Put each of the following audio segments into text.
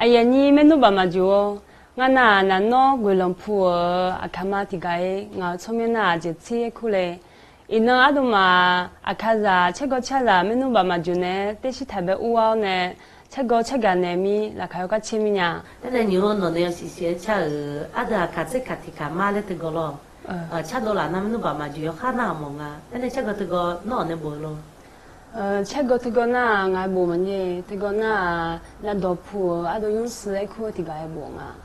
哎呀，你们都爸妈就，我那鬼龙铺阿卡玛提个，我从面那就吃苦嘞。伊那阿都嘛阿卡扎吃个吃啦，们都爸妈就呢，但是特别乌熬呢，吃个呢米，那还有个吃米呀。那你我那要是些吃阿达卡这卡提卡马嘞这个咯，吃到了那们都爸妈就要看那么啊，那吃个这个那呢不咯。吃个这个那俺不么呢？这个那多铺阿都用死来苦这个还不啊？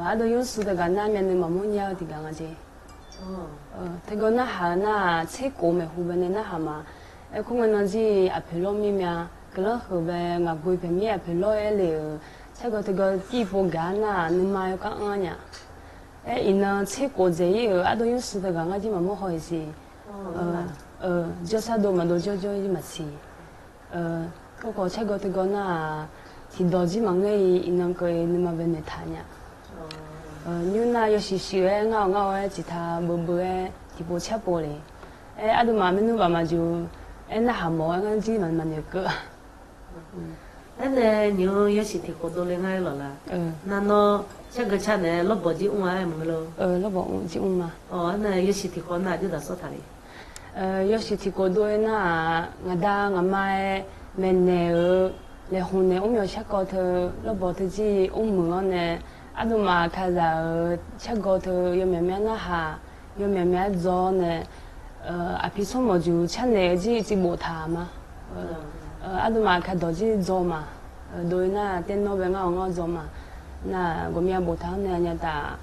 阿都用死这个那面的么么鸟这个我这。这个那哈那吃过没？后边的那哈嘛，可能那是阿皮罗米面，可能后边俺贵片面阿皮罗哎了，这个地方干那你妈有干啥呀？伊那吃过这以后，阿都用死这个我就么么好意思。就是都嘛都就伊嘛吃，个吃个这个那，提到起忙个伊那个你嘛别那谈呀，你那有时时诶，我诶其他不诶，提不吃不嘞，阿都嘛们都爸妈就，那还冇俺自己慢慢那个，那你有时提好多另外了啦，那喏，这个吃呢，老婆就爱么咯，老婆就嘛，那有时提好那就得说他嘞。有时提过多那，我妈诶，门内来红呢，有吃过头，老婆自己门呢，阿都嘛开着吃过头，有慢慢那哈，有慢慢做呢，阿皮什么就吃呢，只无他嘛，阿都嘛开多只做嘛，对那电脑边我做嘛，那我们也无他呢，人家打。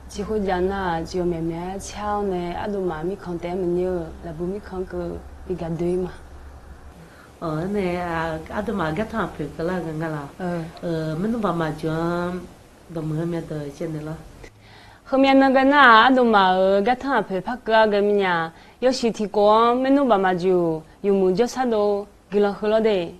只会讲那就慢慢敲呢，阿都嘛咪看点么牛，那不咪看个比较对嘛。那阿都嘛个汤配个啦个啦。们都爸妈就都没后面的现在了。后面那个那阿都嘛个汤配拍个个么呀，有时提过，们都爸妈就有木就啥都给了喝了的。